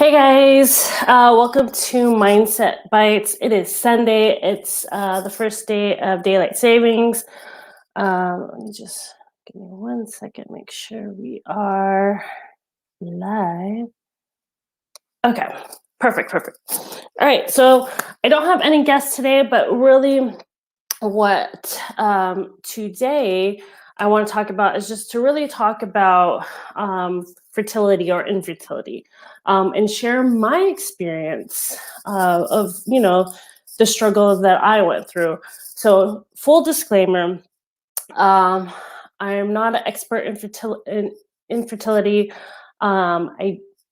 Hey guys, welcome to Mindset Bytes. It is Sunday. It's the first day of daylight savings. Let me just give me 1 second, make sure we are live. Okay, perfect. All right, so I don't have any guests today, but really what today I want to talk about is just to really talk about fertility or infertility, and share my experience of the struggle that I went through. So full disclaimer, um, I am not an expert in infertility. I'm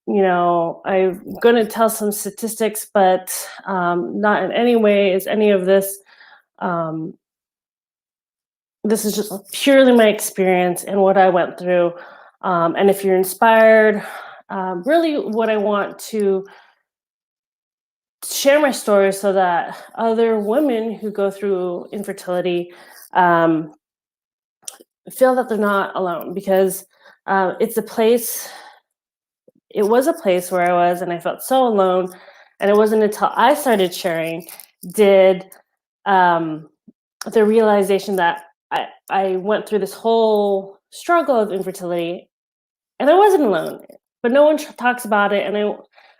going to tell some statistics, but not in any way is any of this. Um, this is just purely my experience and what I went through. And if you're inspired, really what I want to share my story so that other women who go through infertility feel that they're not alone, because it was a place where I was and I felt so alone. And it wasn't until I started sharing did the realization that I went through this whole struggle of infertility and I wasn't alone, but no one talks about it. And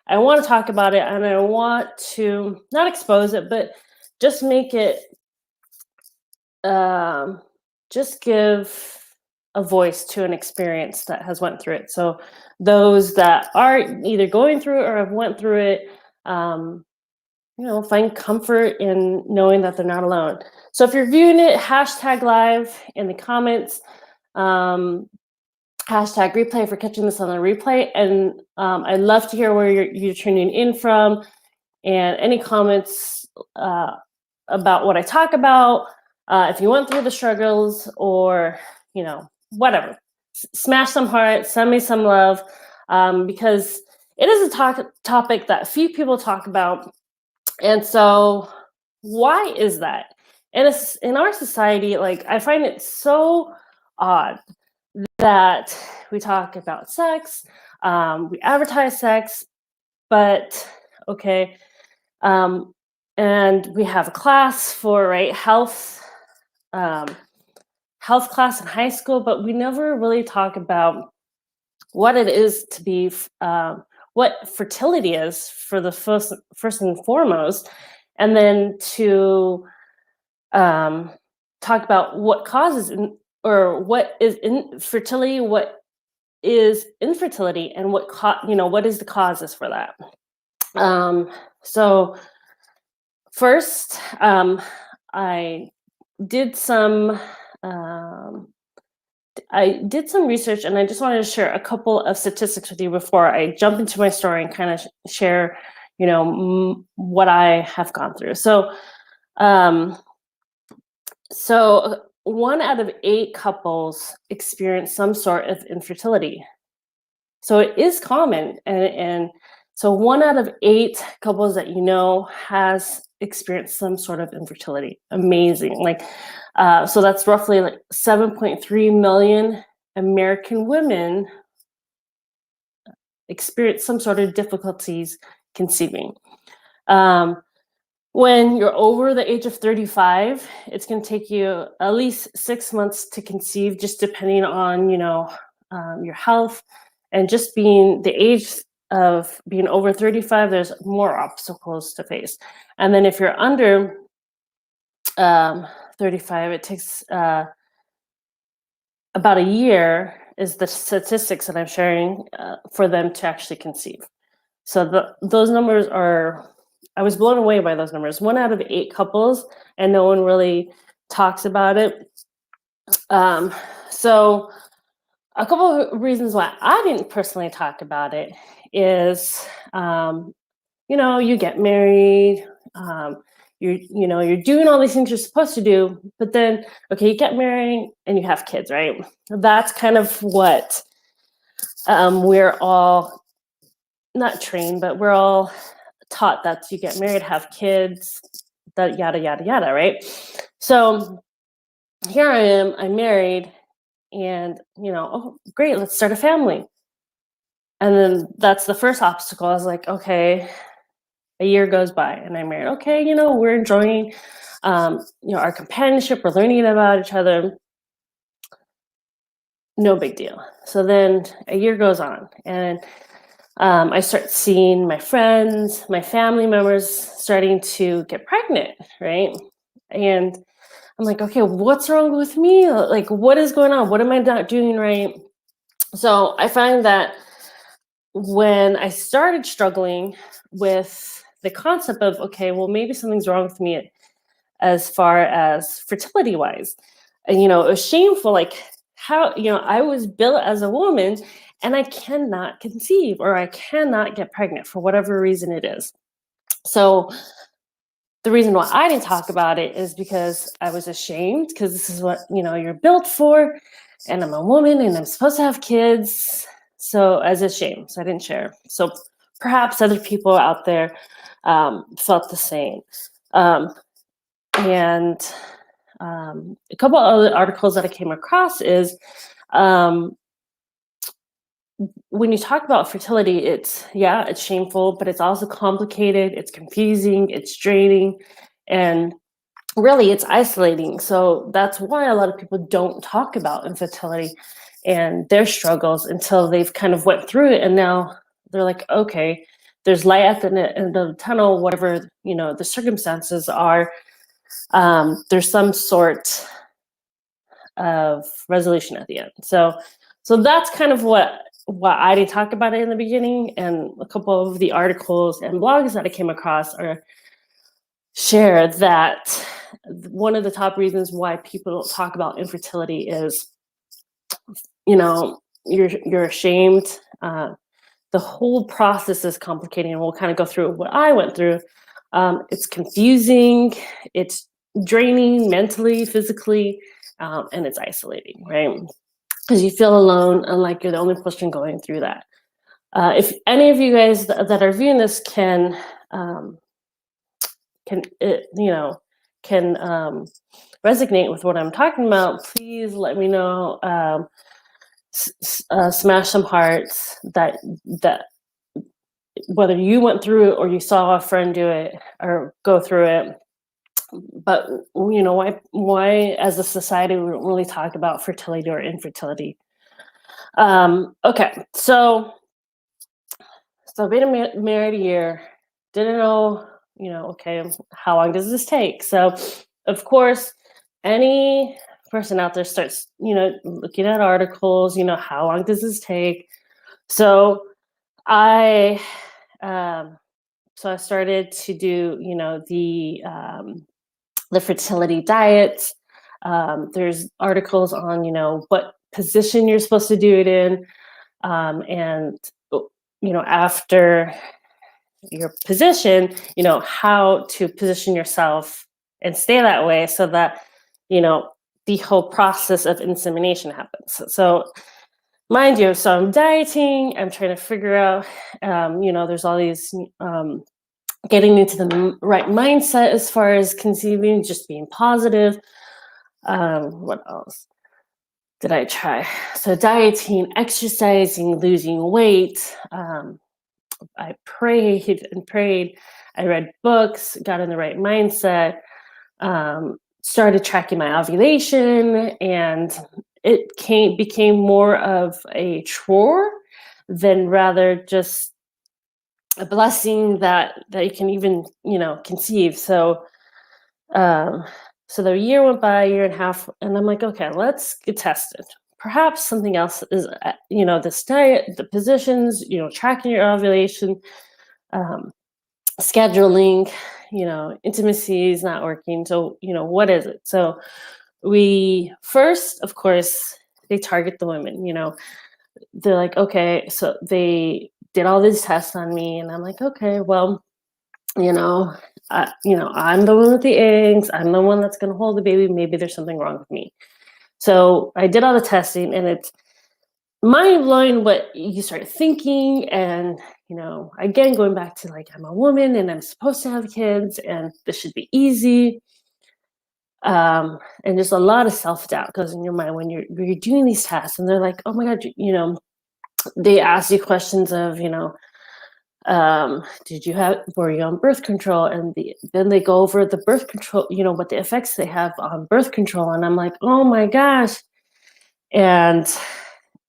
I want to talk about it, and I want to not expose it, but just make it, um, just give a voice to an experience that has went through it. So those that are either going through it or have went through it, um, find comfort in knowing that they're not alone. So if you're viewing it, hashtag live in the comments, hashtag replay for catching this on the replay. And I'd love to hear where you're tuning in from, and any comments about what I talk about. If you went through the struggles, or, whatever, smash some hearts, send me some love, because it is a topic that few people talk about. And so why is that? And it's in our society, like, I find it so odd that we talk about sex, we advertise sex, but okay, and we have a class for health class in high school, but we never really talk about what it is to be what fertility is for the first and foremost, and then to talk about what causes or what is infertility, what is infertility, and what is the causes for that. So first, I did some um, research, and I just wanted to share a couple of statistics with you before I jump into my story and kind of share, what I have gone through. So, so 1 out of 8 couples experience some sort of infertility. So it is common, and so 1 out of 8 couples that has experienced some sort of infertility. Amazing. So that's roughly like 7.3 million American women experience some sort of difficulties conceiving. When you're over the age of 35, it's going to take you at least 6 months to conceive, just depending on your health, and just being the age of being over 35, there's more obstacles to face. And then if you're under 35, it takes about a year, is the statistics that I'm sharing, for them to actually conceive. So those numbers I was blown away by those numbers. 1 out of 8 couples, and no one really talks about it. So a couple of reasons why I didn't personally talk about it is, you get married, you're doing all these things you're supposed to do, but then, okay, you get married and you have kids, right? That's kind of what we're all not trained, but we're all taught, that you get married, have kids, that yada yada yada, right? So here I am, I'm married, and oh great, let's start a family. And then that's the first obstacle. I was like, okay, a year goes by and I'm married. Okay, we're enjoying our companionship, we're learning about each other. No big deal. So then a year goes on, and I start seeing my friends, my family members starting to get pregnant, right? And I'm like, okay, what's wrong with me? Like, what is going on? What am I not doing right? So I find that when I started struggling with the concept of, okay, well, maybe something's wrong with me as far as fertility wise. And, it was shameful, like how, I was built as a woman and I cannot conceive or I cannot get pregnant for whatever reason it is. So the reason why I didn't talk about it is because I was ashamed, because this is what, you're built for. And I'm a woman and I'm supposed to have kids. So as a shame. So I didn't share. So perhaps other people out there felt the same. And a couple other articles that I came across is when you talk about fertility, it's shameful, but it's also complicated, it's confusing, it's draining, and really it's isolating. So that's why a lot of people don't talk about infertility and their struggles until they've kind of went through it, and now they're like, okay, there's light at the end of the tunnel, whatever the circumstances are. There's some sort of resolution at the end. So that's kind of what I didn't talk about it in the beginning, and a couple of the articles and blogs that I came across are share that one of the top reasons why people don't talk about infertility is, you're ashamed. The whole process is complicated, and we'll kind of go through what I went through. It's confusing, it's draining mentally, physically, and it's isolating, right? Because you feel alone and like you're the only person going through that. If any of you guys that are viewing this can resonate with what I'm talking about, please let me know. Smash some hearts that whether you went through it or you saw a friend do it or go through it. But why as a society we don't really talk about fertility or infertility. Okay, so I've been married a year, didn't know, okay, how long does this take? So of course, any person out there starts, looking at articles, how long does this take? So I started to do, the fertility diets. There's articles on, what position you're supposed to do it in. And, after your position, how to position yourself and stay that way so that, the whole process of insemination happens. So mind you, so I'm dieting, I'm trying to figure out, there's all these, getting into the right mindset as far as conceiving, just being positive. What else did I try? So dieting, exercising, losing weight. I prayed and prayed. I read books, got in the right mindset, started tracking my ovulation, and it became more of a chore than rather just a blessing that you can even conceive. So so the year went by, a year and a half, and I'm like, okay, let's get tested. Perhaps something else is, this diet, the positions, tracking your ovulation, scheduling, intimacy is not working. So, what is it? So we first, of course, they target the women, they're like, okay, so they did all these tests on me, and I'm like, okay, well, I'm the one with the eggs. I'm the one that's going to hold the baby. Maybe there's something wrong with me. So I did all the testing, and it's mind blowing what you start thinking. And, again, going back to like, I'm a woman and I'm supposed to have kids and this should be easy. And just a lot of self doubt goes in your mind when you're doing these tests, and they're like, oh my God, they ask you questions of, were you on birth control? And then they go over the birth control, what the effects they have on birth control. And I'm like, oh my gosh. And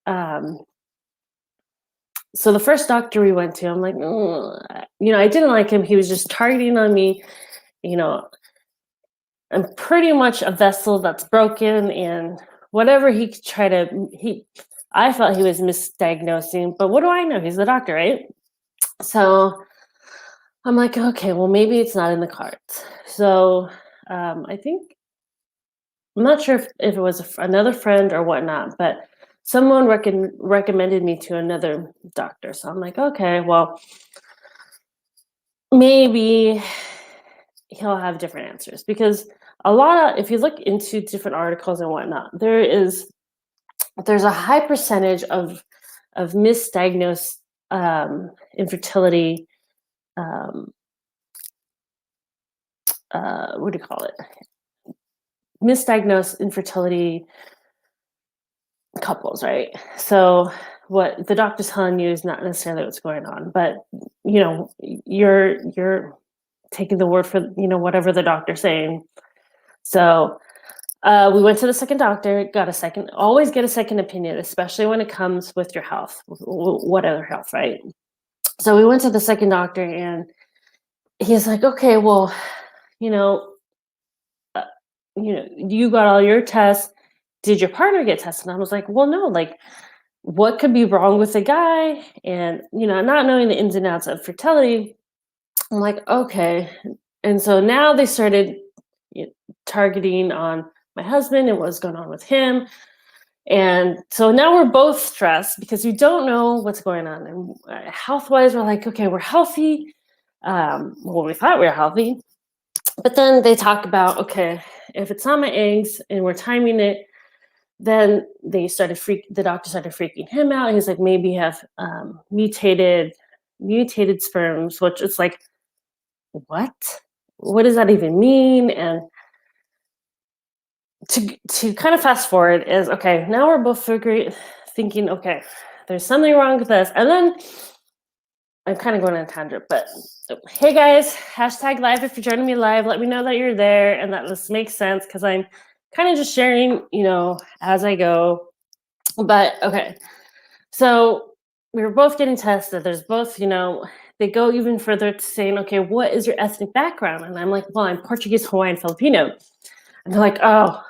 um, so the first doctor we went to, I'm like, I didn't like him. He was just targeting on me. You know, I'm pretty much a vessel that's broken, and whatever I felt he was misdiagnosing, but what do I know? He's the doctor, right? So I'm like, okay, well, maybe it's not in the cards. So I think, I'm not sure if it was another friend or whatnot, but someone recommended me to another doctor. So I'm like, okay, well, maybe he'll have different answers, because if you look into different articles and whatnot, there's a high percentage of misdiagnosed infertility. What do you call it? Misdiagnosed infertility couples, right? So what the doctor's telling you is not necessarily what's going on, but you're taking the word for whatever the doctor's saying. So we went to the second doctor, always get a second opinion, especially when it comes with your health, what other health, right? So we went to the second doctor, and he's like, okay, well, you know, you got all your tests. Did your partner get tested? And I was like, well, no, like, what could be wrong with the guy? And, not knowing the ins and outs of fertility, I'm like, okay. And so now they started targeting on my husband and what's going on with him. And so now we're both stressed because we don't know what's going on. And health-wise, we're like, okay, we're healthy. Well, we thought we were healthy. But then they talk about, okay, if it's not my eggs and we're timing it, then the doctor started freaking him out. He's like, maybe you have mutated sperms, which is like, what does that even mean? And to kind of fast forward is, okay, now we're both thinking, okay, there's something wrong with us. And then I'm kind of going on a tangent, but hey guys, #live if you're joining me live. Let me know that you're there and that this makes sense, because I'm kind of just sharing, as I go. But okay, so we were both getting tested. There's both, they go even further to saying, okay, what is your ethnic background? And I'm like, well, I'm Portuguese, Hawaiian, Filipino. And they're like, oh,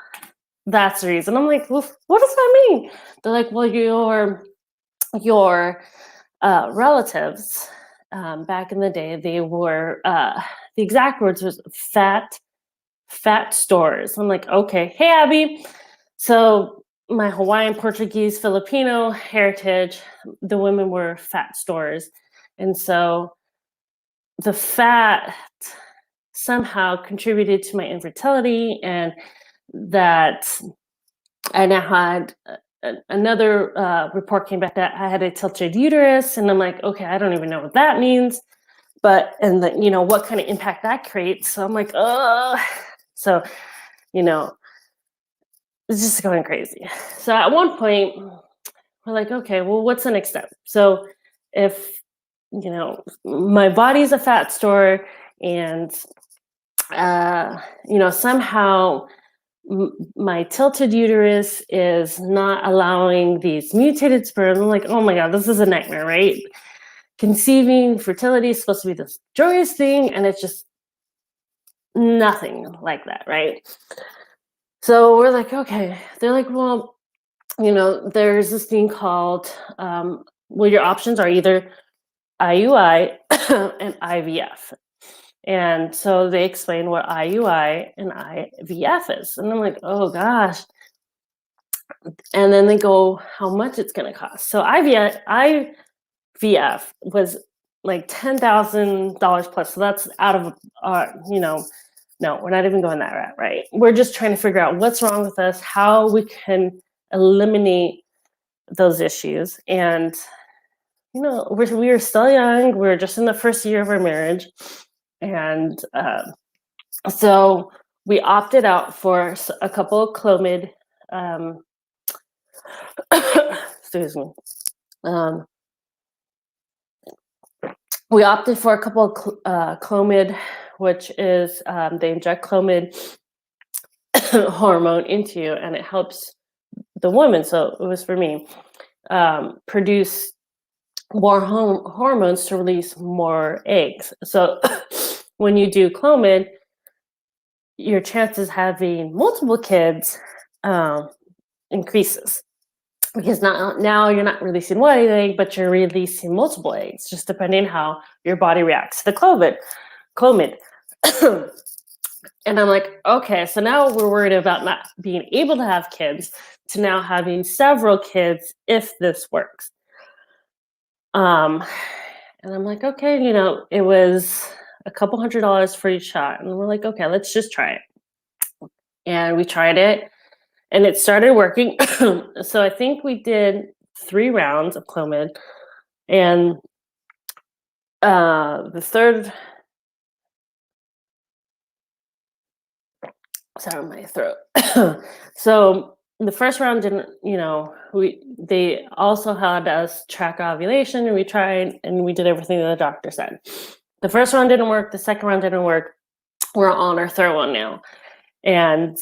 that's the reason. I'm like, well, what does that mean? They're like, well, your relatives back in the day, they were the exact words was fat stores. I'm like, okay, hey Abby. So my Hawaiian, Portuguese, Filipino heritage, the women were fat stores, and so the fat somehow contributed to my infertility, and that I now had another report came back that I had a tilted uterus, and I'm like, okay, I don't even know what that means, and what kind of impact that creates. So I'm like, oh, so it's just going crazy. So at one point, we're like, okay, well, what's the next step? So if my body's a fat store, and somehow my tilted uterus is not allowing these mutated sperm. I'm like, oh my God, this is a nightmare, right? Conceiving, fertility is supposed to be this joyous thing, and it's just nothing like that, right? So we're like, okay. They're like, well, there's this thing called, well, your options are either IUI and IVF. And so they explain what IUI and IVF is. And I'm like, oh gosh. And then they go, how much it's going to cost. So IVF was like $10,000 plus. So that's out of, no, we're not even going that route, right? We're just trying to figure out what's wrong with us, how we can eliminate those issues. And, we were still young. We were just in the first year of our marriage. And so we opted out for a couple of Clomid, excuse me, Um, we opted for a couple of Clomid, which is they inject Clomid hormone into you, and it helps the woman. So it was for me, produce more hormones to release more eggs. So when you do Clomid, your chances having multiple kids increases, because now you're not releasing one egg, but you're releasing multiple eggs, just depending how your body reacts to the Clomid. And I'm like, okay, so now we're worried about not being able to have kids, to now having several kids if this works. And I'm like, okay, it was a couple $100 for each shot. And we're like, okay, let's just try it. And we tried it and it started working. So I think we did 3 rounds of Clomid. And the third, sorry, my throat. So the first round didn't, they also had us track ovulation, and we tried and we did everything that the doctor said. The first round didn't work. The second round didn't work. We're on our third one now. And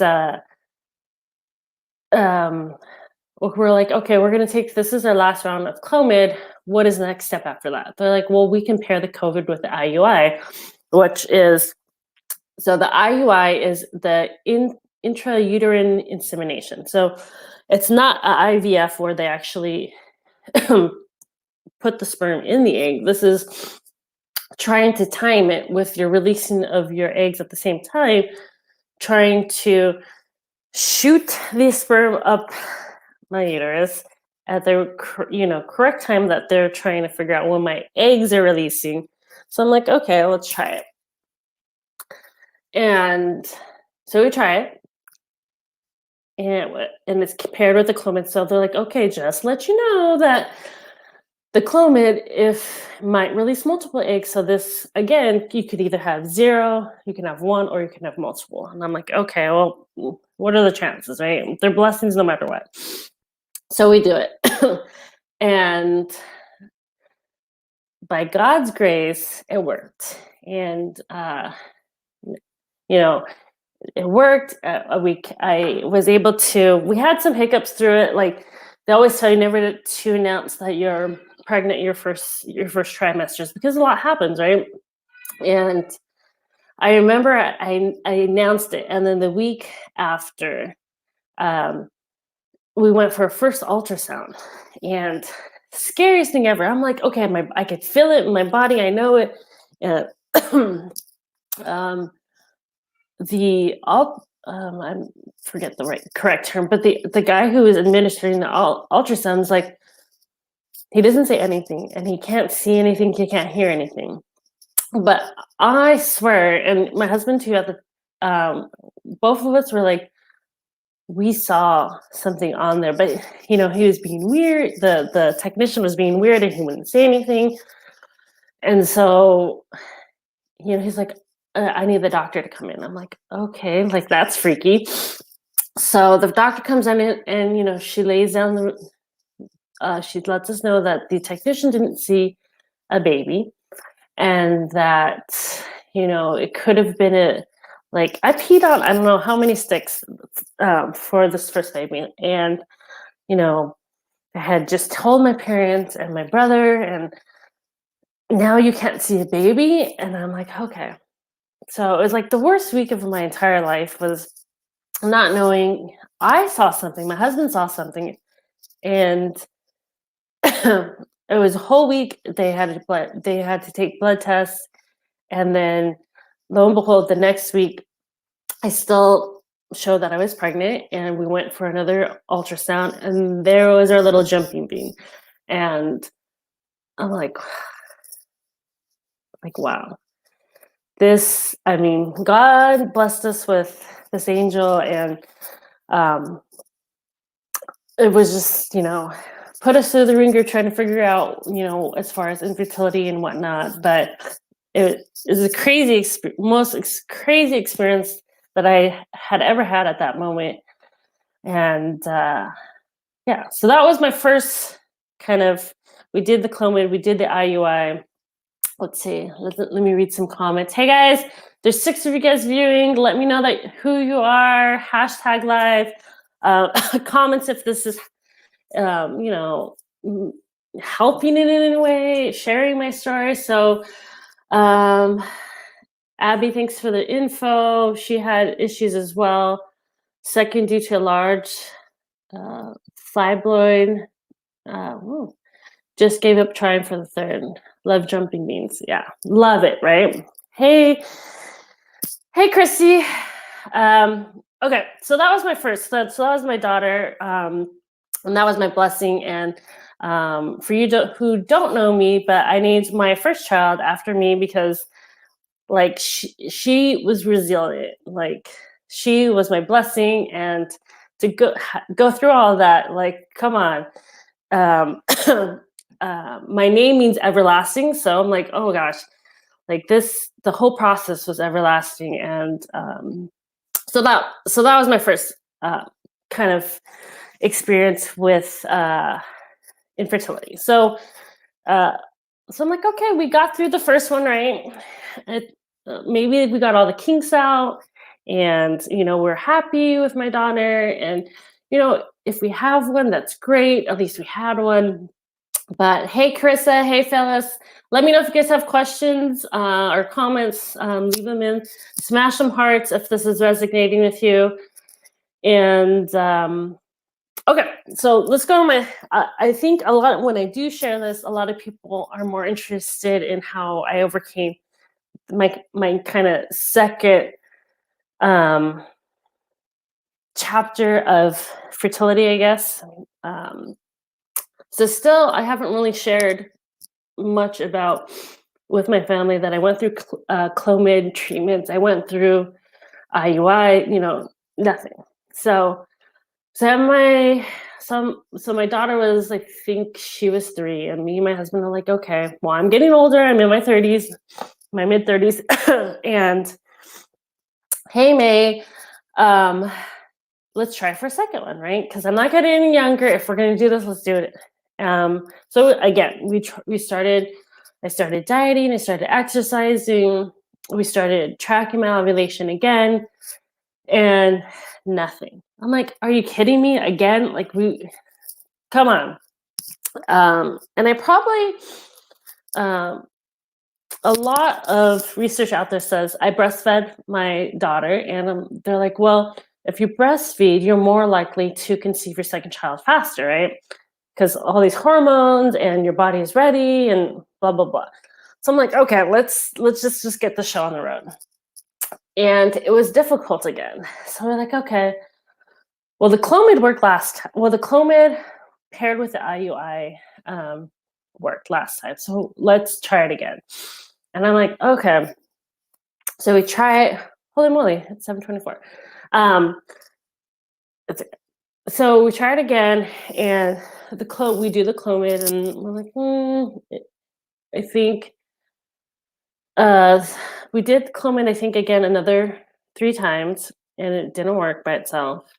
we're like, okay, we're going to take, this is our last round of Clomid. What is the next step after that? They're like, well, we compare the COVID with the IUI, which is, so the IUI is the intrauterine insemination. So it's not an IVF where they actually put the sperm in the egg. This is trying to time it with your releasing of your eggs at the same time, trying to shoot the sperm up my uterus at the correct time that they're trying to figure out when my eggs are releasing. So I'm like, okay, let's try it. And so we try it, and it's paired with the Clomid. So they're like, okay, just let you know that the Clomid might release multiple eggs. So this, again, you could either have 0, you can have 1, or you can have multiple. And I'm like, okay, well, what are the chances, right? They're blessings no matter what. So we do it. And by God's grace, it worked. And, it worked. I was able to, we had some hiccups through it. Like, they always tell you never to announce that you're pregnant your first trimesters, because a lot happens, right? And I remember I announced it, and then the week after, we went for a first ultrasound, and scariest thing ever. I'm like, okay, I could feel it in my body. I know it. I forget the correct term, but the guy who is administering the ultrasounds, like, he doesn't say anything, and he can't see anything, he can't hear anything. But I swear, and my husband too, both of us were like, we saw something on there, but he was being weird. The technician was being weird, and he wouldn't say anything. And so, he's like, I need the doctor to come in. I'm like, okay, like, that's freaky. So the doctor comes in, and she lays down she lets us know that the technician didn't see a baby, and that it could have been I peed on I don't know how many sticks for this first baby, and I had just told my parents and my brother, and now you can't see a baby. And I'm like, okay. So it was like the worst week of my entire life, was not knowing. I saw something, my husband saw something, and it was a whole week. They had to take blood tests, and then lo and behold, the next week I still showed that I was pregnant, and we went for another ultrasound, and there was our little jumping bean. And I'm like, wow. God blessed us with this angel, and it was just, put us through the ringer trying to figure out, as far as infertility and whatnot. But it is the most crazy experience that I had ever had at that moment. And yeah, so that was my first we did the Clomid, we did the IUI. Let's see. Let me read some comments. Hey guys, there's 6 of you guys viewing. Let me know that who you are. Hashtag live. Comments if this is, you know, helping in any way, sharing my story. So, Abby, thanks for the info. She had issues as well. Second, due to a large fibroid. Just gave up trying for the third. Love jumping beans. Yeah, love it, right? Hey, Christy. Okay, so that was my first. So that was my daughter, and that was my blessing. And for you who don't know me, but I named my first child after me because, like, she was resilient. Like, she was my blessing, and to go through all that, like, come on. My name means everlasting, so I'm like, oh gosh, like the whole process was everlasting. And so that was my first kind of experience with infertility. So I'm like, okay, we got through the first one, right? Maybe we got all the kinks out, and we're happy with my daughter, and if we have one, that's great. At least we had one. But hey, Carissa, hey, Phyllis, let me know if you guys have questions or comments. Leave them in. Smash some hearts if this is resonating with you. And okay, so let's go to my. I think when I do share this, a lot of people are more interested in how I overcame my kind of second chapter of fertility, I guess. So still, I haven't really shared much about with my family that I went through Clomid treatments. I went through IUI, nothing. So my daughter was, I think she was 3, and me and my husband are like, okay, well, I'm getting older. I'm in my 30s, my mid 30s, and hey, May, let's try for a second one, right? Because I'm not getting any younger. If we're going to do this, let's do it. So again, I started dieting, I started exercising, we started tracking my ovulation again, and nothing. I'm like, are you kidding me again? Like, come on. And I probably, a lot of research out there says I breastfed my daughter, and they're like, well, if you breastfeed, you're more likely to conceive your second child faster, right? Because all these hormones and your body is ready and blah, blah, blah. So I'm like, okay, let's just get the show on the road. And it was difficult again. So we're like, okay, well, the Clomid worked last time. Well, the Clomid paired with the IUI worked last time. So let's try it again. And I'm like, okay. So we try it. Holy moly, it's 7:24. So we try it again, and we do the Clomid, and we're like, I think we did Clomid, I think, again another 3 times, and it didn't work by itself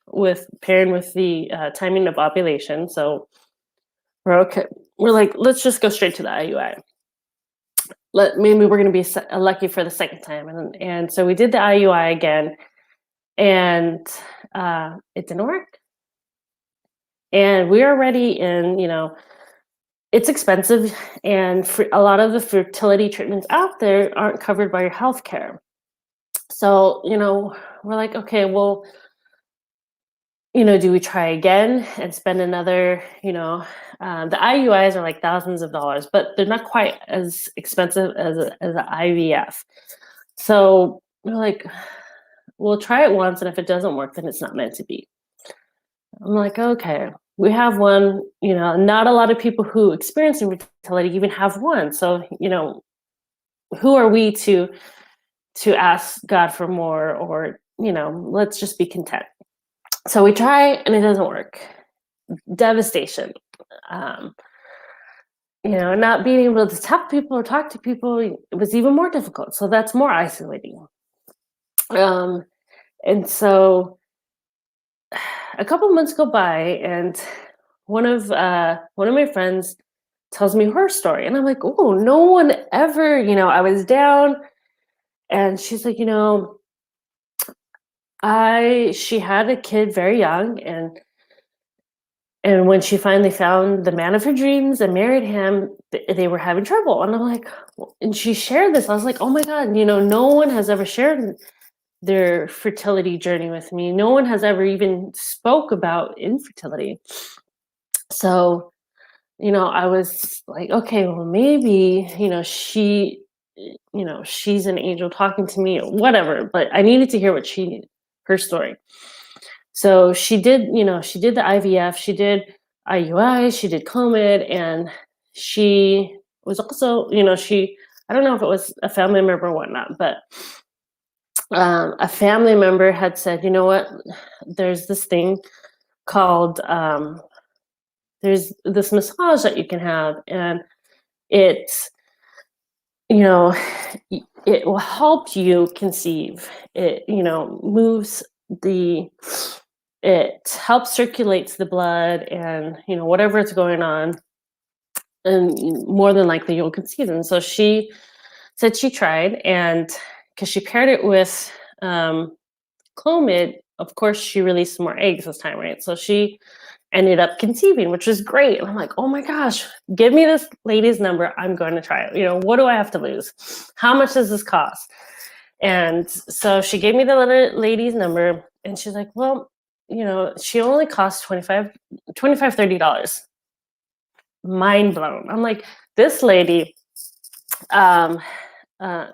pairing with the timing of ovulation. So we're okay. We're like, let's just go straight to the IUI. Maybe we're going to be lucky for the second time. And so we did the IUI again, and it didn't work. And we are already in, it's expensive, and a lot of the fertility treatments out there aren't covered by your health care. So, we're like, okay, well, do we try again and spend another, the IUIs are like thousands of dollars, but they're not quite as expensive as an IVF. So we're like, we'll try it once, and if it doesn't work, then it's not meant to be. I'm like, okay, we have one, not a lot of people who experience infertility even have one. So, who are we to ask God for more, or, let's just be content. So we try, and it doesn't work. Devastation. Not being able to tell people or talk to people, it was even more difficult. So that's more isolating. And so a couple months go by, and one of my friends tells me her story, and I'm like, oh, no one ever, I was down, and she's like, I she had a kid very young, and when she finally found the man of her dreams and married him, they were having trouble. And I'm like, and she shared this. I was like, oh my God, no one has ever shared their fertility journey with me. No one has ever even spoke about infertility. So, I was like, okay, well, maybe, she's an angel talking to me or whatever, but I needed to hear her story. So she did the IVF, she did IUI, she did Clomid, and she was also, I don't know if it was a family member or whatnot, but a family member had said, you know what, there's this thing called, there's this massage that you can have, and it's, you know, it will help you conceive. It, moves the it helps circulates the blood and whatever is going on, and more than likely you'll conceive. And so she said she tried, and because she paired it with Clomid, of course she released more eggs this time, right? So she ended up conceiving, which was great. And I'm like, oh my gosh, give me this lady's number. I'm going to try it. What do I have to lose? How much does this cost? And so she gave me the lady's number, and she's like, well, she only costs $25, $30. Mind blown. I'm like, this lady, um, uh,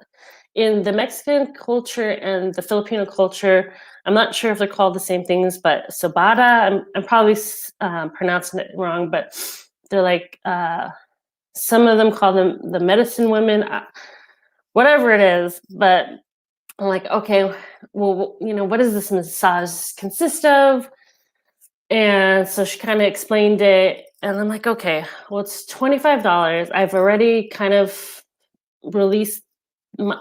in the Mexican culture and the Filipino culture, I'm not sure if they're called the same things, but sobada, I'm probably pronouncing it wrong, but they're like, some of them call them the medicine women, whatever it is. But I'm like, okay, well, what does this massage consist of? And so she kind of explained it, and I'm like, okay, well, it's $25. I've already kind of released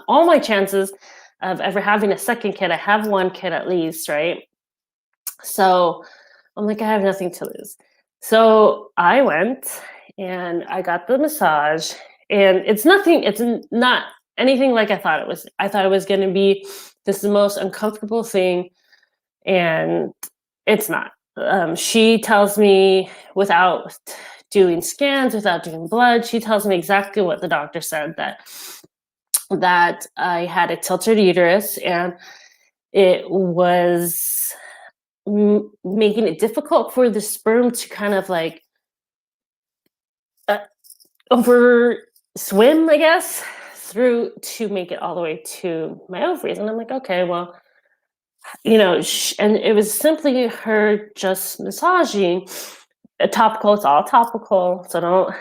all my chances of ever having a second kid. I have one kid at least, right? So I'm like, I have nothing to lose. So I went and I got the massage, and it's not anything like I thought it was. I thought it was going to be the most uncomfortable thing, and it's not. She tells me, without doing scans, without doing blood, she tells me exactly what the doctor said, that I had a tilted uterus, and it was making it difficult for the sperm to kind of like over swim, I guess, through to make it all the way to my ovaries. And I'm like, okay, well, and it was simply her just massaging. Topical, it's all topical, so don't,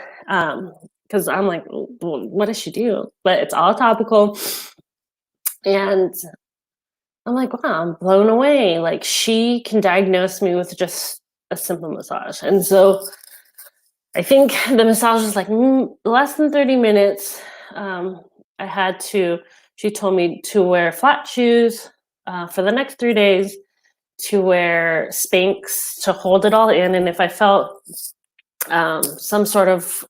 because I'm like, well, what does she do? But it's all topical, and I'm like, wow, I'm blown away. Like, she can diagnose me with just a simple massage. And so I think the massage was like less than 30 minutes. She told me to wear flat shoes for the next 3 days, to wear Spanx to hold it all in. And if I felt some sort of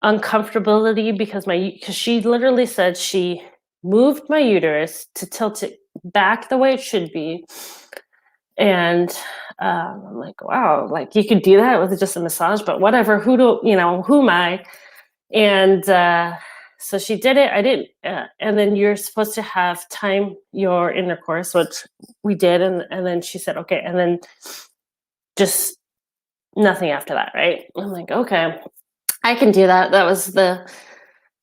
uncomfortability, because she literally said she moved my uterus to tilt it back the way it should be. And I'm like, wow, like you could do that with just a massage, but whatever, who am I? And so she did it. I didn't, and then you're supposed to have time your intercourse, which we did. And then she said, okay. And then just nothing after that. Right. I'm like, okay, I can do that. That was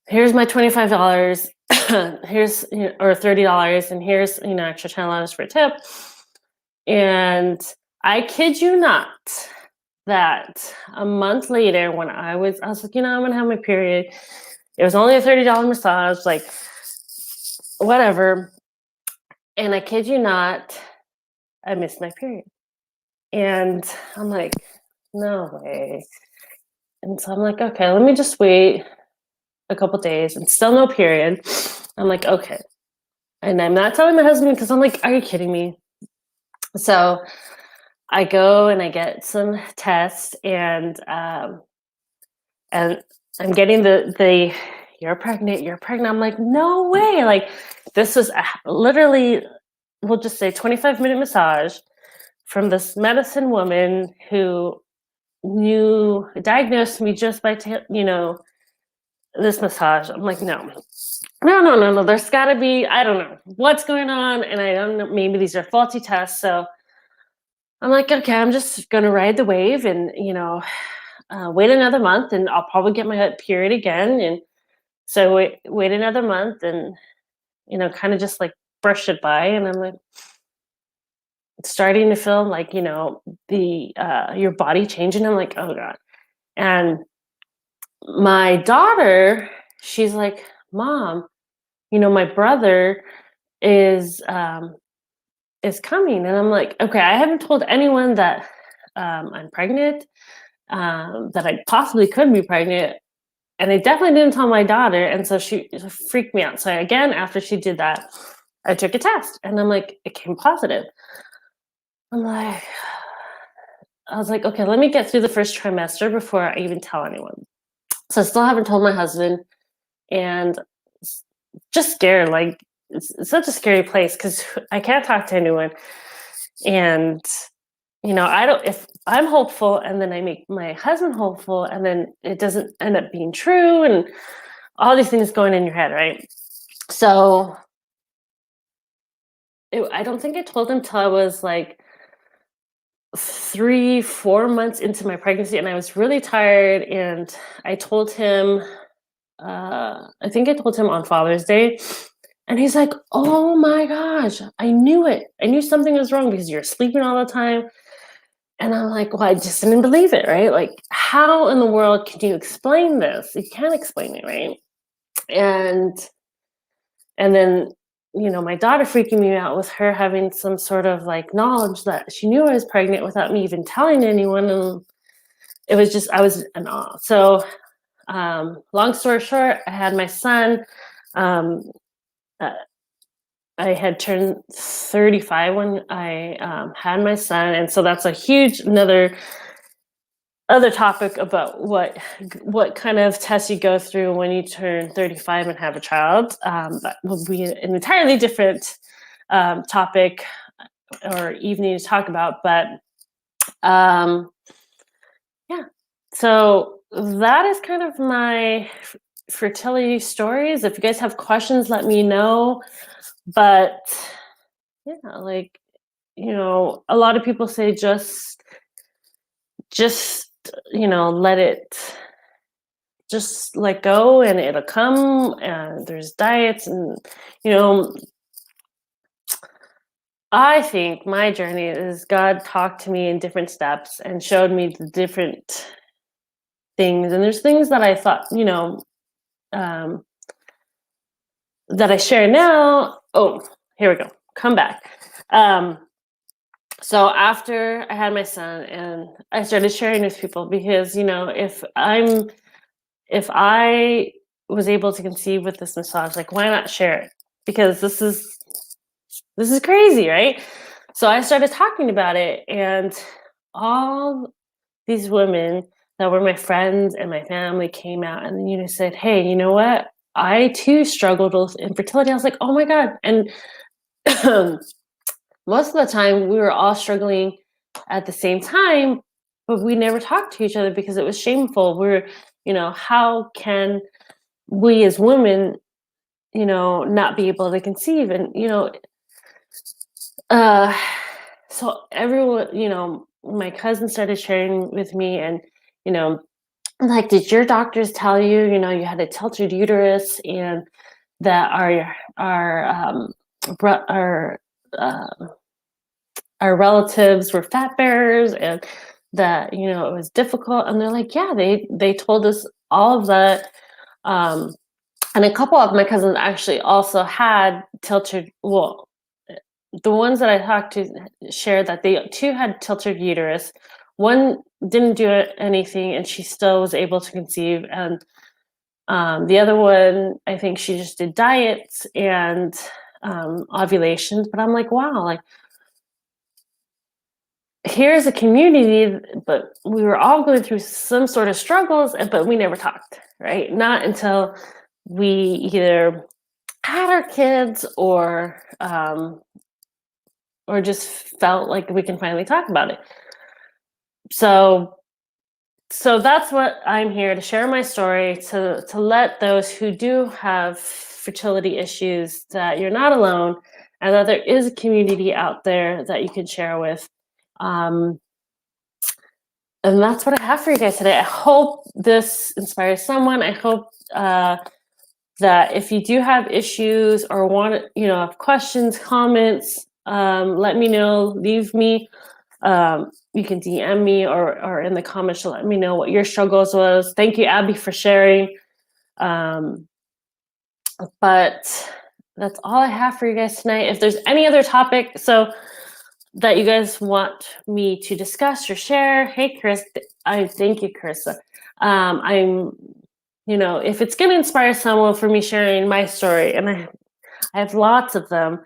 here's my $25. Here's, or $30. And here's, extra $10 for a tip. And I kid you not, that a month later, when I was like, I'm going to have my period. It was only a $30 massage, like whatever. And I kid you not, I missed my period. And I'm like, no way. And so I'm like, okay, let me just wait a couple days, and still no period. I'm like, okay. And I'm not telling my husband, because I'm like, are you kidding me? So I go and I get some tests, and I'm getting the you're pregnant. I'm like, no way! Like, this was literally, we'll just say, 25-minute massage from this medicine woman who knew diagnosed me just by this massage. I'm like, no, no, no, no, no. There's got to be, I don't know what's going on, and I don't know. Maybe these are faulty tests. So I'm like, okay, I'm just gonna ride the wave, and wait another month, and I'll probably get my period again. And so wait another month, and kind of just like brush it by. And I'm like starting to feel like the your body changing. I'm like, oh god. And my daughter, she's like, Mom, my brother is is coming. And I'm like, okay, I haven't told anyone that I'm pregnant, that I possibly could be pregnant. And I definitely didn't tell my daughter. And so she freaked me out. So again, after she did that, I took a test, and I'm like, it came positive. I'm like, I was like, okay, let me get through the first trimester before I even tell anyone. So I still haven't told my husband, and just scared. Like, it's such a scary place because I can't talk to anyone. And I don't, if I'm hopeful and then I make my husband hopeful and then it doesn't end up being true, and all these things going in your head, right? So I don't think I told him till I was like 3, 4 months into my pregnancy, and I was really tired. And I told him, I think I told him on Father's Day, and he's like, "Oh my gosh, I knew it! I knew something was wrong because you're sleeping all the time." And I'm like, well, I just didn't believe it, right? Like, how in the world can you explain this? You can't explain it, right? And then, my daughter freaking me out with her having some sort of like knowledge that she knew I was pregnant without me even telling anyone. And it was just, I was in awe. So, long story short, I had my son. Um, uh, I had turned 35 when I had my son. And so that's a huge another other topic about what kind of tests you go through when you turn 35 and have a child. That will be an entirely different topic or evening to talk about. But um, yeah, so that is kind of my fertility stories. If you guys have questions, let me know. But yeah, like, a lot of people say just let it, just let go and it'll come. And there's diets, and you know I think my journey is God talked to me in different steps and showed me the different things. And there's things that I thought, um, that I share now. Oh, here we go, come back. So after I had my son, and I started sharing with people, because if I was able to conceive with this massage, like, why not share it? Because this is crazy, right? So I started talking about it, and all these women that were my friends and my family came out and said, "Hey, you know what? I too struggled with infertility." I was like, "Oh my god!" And most of the time, we were all struggling at the same time, but we never talked to each other because it was shameful. How can we as women, not be able to conceive? And uh, so everyone, my cousin started sharing with me, and like, did your doctors tell you, you had a tilted uterus, and that our uh, our relatives were fat bearers, and that it was difficult? And they're like, yeah, they told us all of that. And a couple of my cousins actually also had tilted, well, the ones that I talked to shared that they too had tilted uterus. One didn't do anything, and she still was able to conceive. And the other one, I think she just did diets and ovulations. But I'm like, wow, like, here's a community, but we were all going through some sort of struggles, but we never talked, right? Not until we either had our kids or just felt like we can finally talk about it. So that's what I'm here to share my story, to let those who do have fertility issues that you're not alone, and that there is a community out there that you can share with. And that's what I have for you guys today. I hope this inspires someone. I hope that if you do have issues or want to, have questions, comments, let me know. Leave me. You can DM me or in the comments to let me know what your struggles was. Thank you, Abby, for sharing. But that's all I have for you guys tonight. If there's any other topic that you guys want me to discuss or share, hey, Chris, I thank you, Carissa. If it's going to inspire someone for me sharing my story, and I have lots of them,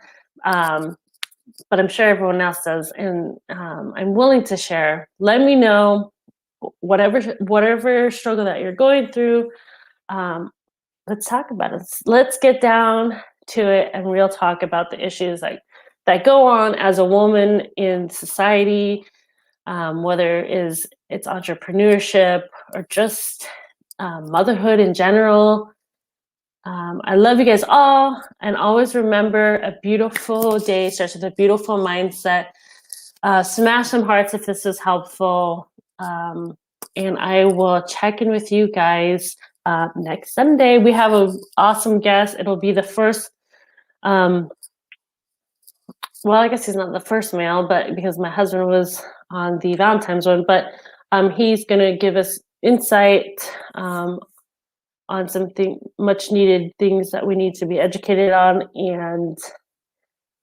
but I'm sure everyone else does, and I'm willing to share. Let me know whatever struggle that you're going through. Let's talk about it. Let's get down to it and real talk about the issues that go on as a woman in society, whether it's entrepreneurship or just motherhood in general. I love you guys all, and always remember, a beautiful day starts with a beautiful mindset. Smash some hearts if this is helpful, and I will check in with you guys next Sunday. We have an awesome guest. It'll be the first, well, I guess he's not the first male, but because my husband was on the Valentine's one, but he's going to give us insight on something much needed things that we need to be educated on. And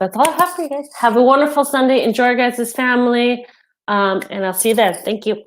that's all I have for you guys. Have a wonderful Sunday. Enjoy your guys' family. And I'll see you then. Thank you.